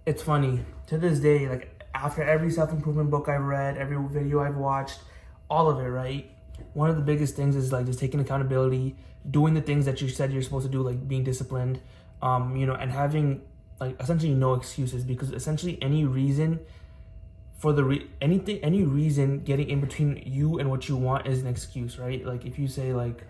It's funny to this day, like after every self-improvement book I've read, every video I've watched, all of it, right? One of the biggest things is like just taking accountability, doing the things that you said you're supposed to do, like being disciplined, and having like essentially no excuses, because essentially any reason for any reason getting in between you and what you want is an excuse, right? Like if you say like,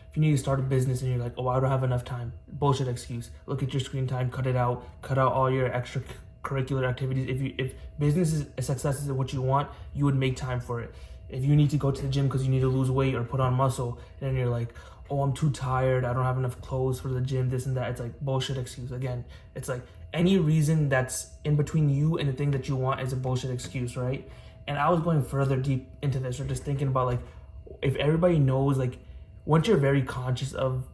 if you need to start a business and you're like, oh, I don't have enough time, bullshit excuse. Look at your screen time, cut it out, cut out all your extracurricular activities. If business is a success is what you want, you would make time for it. If you need to go to the gym because you need to lose weight or put on muscle, and then you're like, oh, I'm too tired, I don't have enough clothes for the gym, this and that, it's like bullshit excuse. Again, it's like any reason that's in between you and the thing that you want is a bullshit excuse, right? And I was going further deep into this, or just thinking about like, if everybody knows, like, once you're very conscious of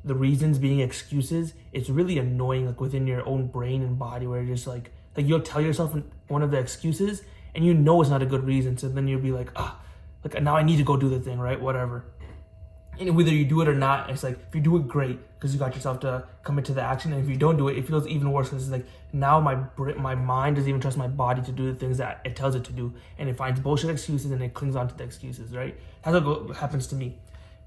the reasons being excuses, it's really annoying, like within your own brain and body, where you're just like you'll tell yourself one of the excuses and you know it's not a good reason, so then you'll be like, like now I need to go do the thing, right? Whatever. And whether you do it or not, it's like if you do it, great, because you got yourself to commit to the action. And if you don't do it, it feels even worse, because it's like now my mind doesn't even trust my body to do the things that it tells it to do, and it finds bullshit excuses and it clings on to the excuses, right? That's what happens to me,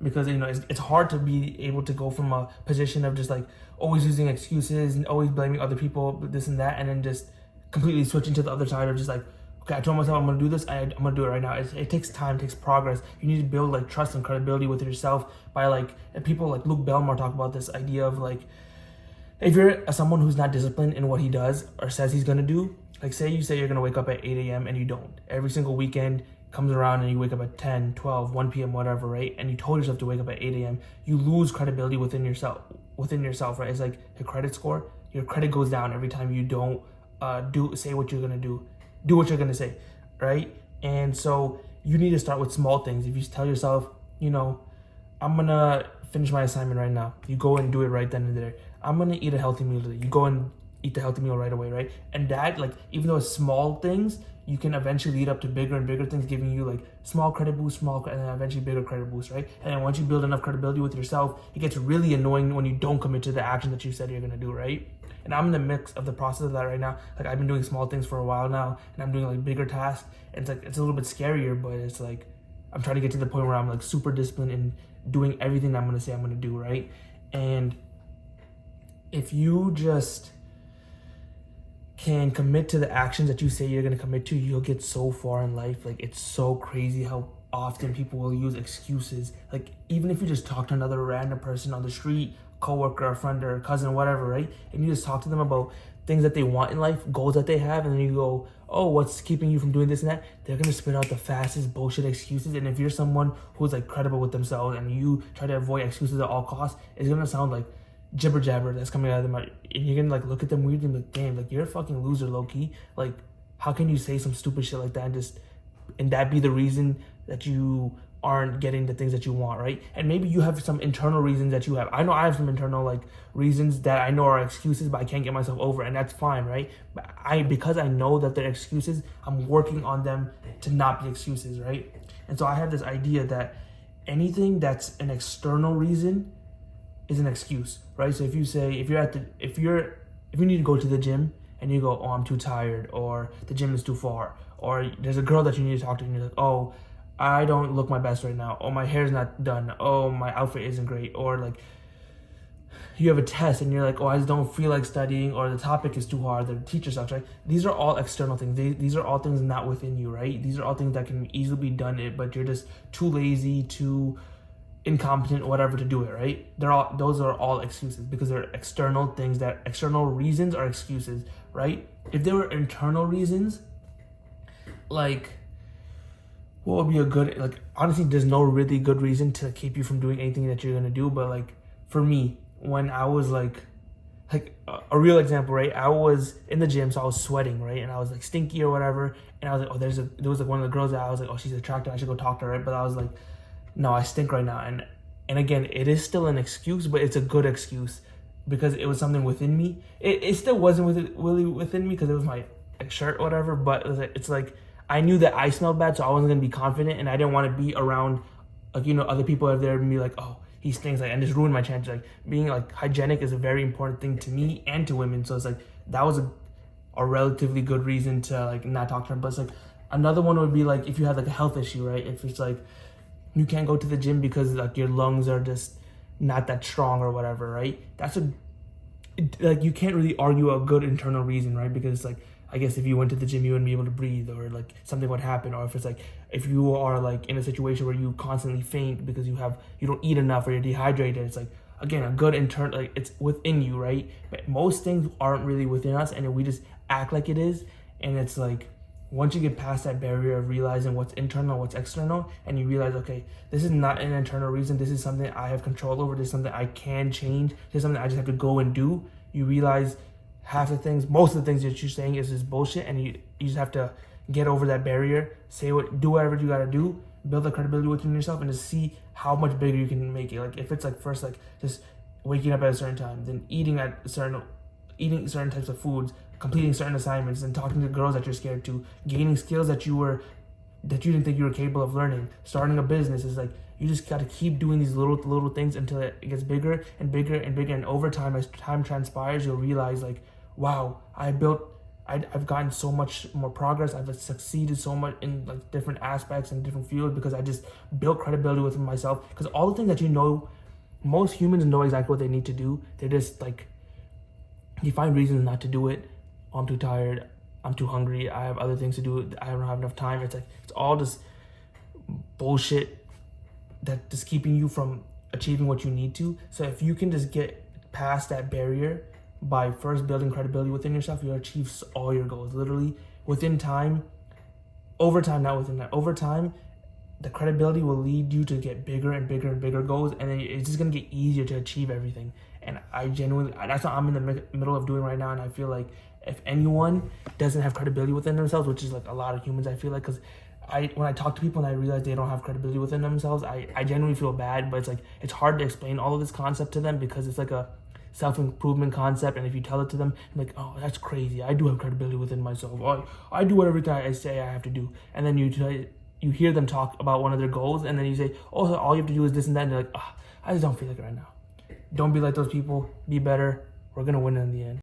because it's hard to be able to go from a position of just like always using excuses and always blaming other people, this and that, and then just completely switching to the other side of just like, okay, I told myself I'm gonna do this, I'm gonna do it right now. It takes time, it takes progress. You need to build like trust and credibility with yourself by like, and people like Luke Belmar talk about this idea of like, if you're someone who's not disciplined in what he does or says he's gonna do, like say you're gonna wake up at 8 a.m. and you don't. Every single weekend comes around and you wake up at 10, 12, 1 p.m., whatever, right? And you told yourself to wake up at 8 a.m. You lose credibility within yourself, right? It's like your credit score, your credit goes down every time you don't say what you're gonna do what you're gonna say, right? And so you need to start with small things. If you tell yourself, I'm gonna finish my assignment right now, you go and do it right then and there. I'm gonna eat a healthy meal today, you go and eat the healthy meal right away, right? And that, like, even though it's small things, you can eventually lead up to bigger and bigger things, giving you like small credit boost, and then eventually bigger credit boost, right? And then once you build enough credibility with yourself, it gets really annoying when you don't commit to the action that you said you're gonna do, right? And I'm in the mix of the process of that right now. Like I've been doing small things for a while now, and I'm doing like bigger tasks. And it's a little bit scarier, but it's like I'm trying to get to the point where I'm like super disciplined in doing everything that I'm gonna say I'm gonna do, right? And if you just can commit to the actions that you say you're going to commit to, you'll get so far in life. Like it's so crazy how often people will use excuses. Like even if you just talk to another random person on the street, coworker, a friend or a cousin, whatever, right? And you just talk to them about things that they want in life, goals that they have, and then you go, oh, what's keeping you from doing this and that? They're going to spit out the fastest bullshit excuses. And if you're someone who's like credible with themselves and you try to avoid excuses at all costs, it's going to sound like jibber jabber that's coming out of them, and you're gonna like look at them weirdly and be like, damn, like you're a fucking loser, low key. Like how can you say some stupid shit like that and that be the reason that you aren't getting the things that you want, right? And maybe you have some internal reasons that you have. I know I have some internal like reasons that I know are excuses, but I can't get myself over, and that's fine, right? But because I know that they're excuses, I'm working on them to not be excuses, right? And so I have this idea that anything that's an external reason is an excuse, right? So if you say, if you need to go to the gym and you go, oh, I'm too tired, or the gym is too far, or there's a girl that you need to talk to and you're like, oh, I don't look my best right now, oh, my hair's not done, oh, my outfit isn't great, or like you have a test and you're like, oh, I just don't feel like studying, or the topic is too hard, the teacher sucks, right? These are all external things. These are all things not within you, right? These are all things that can easily be done, but you're just too lazy, too incompetent, whatever, to do it, right? Those are all excuses, because they're external things. That external reasons are excuses, right? If there were internal reasons, like what would be a good, like honestly there's no really good reason to keep you from doing anything that you're gonna do. But like for me, when I was like a real example, right? I was in the gym, so I was sweating, right? And I was like stinky or whatever, and I was like, oh, there was like one of the girls that I was like, oh, she's attractive, I should go talk to her, right? But I was like, no, I stink right now. And again, it is still an excuse, but it's a good excuse, because it was something within me. It still wasn't really within me, because it was my shirt or whatever, but it's like I knew that I smelled bad, so I wasn't gonna be confident, and I didn't want to be around like other people out there and be like, oh, he stinks, like, and just ruin my chances. Like being like hygienic is a very important thing to me and to women, so it's like that was a relatively good reason to like not talk to them. But it's like another one would be like if you have like a health issue, right? If it's like you can't go to the gym because like your lungs are just not that strong or whatever, right? That's like you can't really argue a good internal reason, right? Because it's like I guess if you went to the gym you wouldn't be able to breathe, or like something would happen. Or if it's like if you are like in a situation where you constantly faint because you don't eat enough or you're dehydrated, it's like again a good internal, like it's within you, right? But most things aren't really within us, and we just act like it is. And it's like once you get past that barrier of realizing what's internal, what's external, and you realize, okay, this is not an internal reason, this is something I have control over, this is something I can change, this is something I just have to go and do. You realize most of the things that you're saying is just bullshit, and you just have to get over that barrier, do whatever you gotta do, build the credibility within yourself, and just see how much bigger you can make it. Like if it's like first like just waking up at a certain time, then eating certain types of foods, completing certain assignments, and talking to girls that you're scared to, gaining skills that you didn't think you were capable of learning, starting a business. Is like you just got to keep doing these little things until it gets bigger and bigger and bigger. And over time, as time transpires, you'll realize like, wow, I've gotten so much more progress. I've succeeded so much in like different aspects and different fields because I just built credibility within myself. Because all the things that you know, most humans know exactly what they need to do. They're just like, you find reasons not to do it. Oh, I'm too tired, I'm too hungry, I have other things to do, I don't have enough time. It's like it's all just bullshit that just keeping you from achieving what you need to. So if you can just get past that barrier by first building credibility within yourself, you'll achieve all your goals literally within time. Over time, the credibility will lead you to get bigger and bigger and bigger goals, and then it's just gonna get easier to achieve everything. And that's what I'm in the middle of doing right now. And I feel like if anyone doesn't have credibility within themselves, which is like a lot of humans, I feel like, because when I talk to people and I realize they don't have credibility within themselves, I genuinely feel bad. But it's like it's hard to explain all of this concept to them because it's like a self-improvement concept. And if you tell it to them, I'm like, oh, that's crazy, I do have credibility within myself, I do whatever I say I have to do. And then you hear them talk about one of their goals, and then you say, oh, so all you have to do is this and that, and they're like, I just don't feel like it right now. Don't be like those people. Be better. We're gonna win in the end.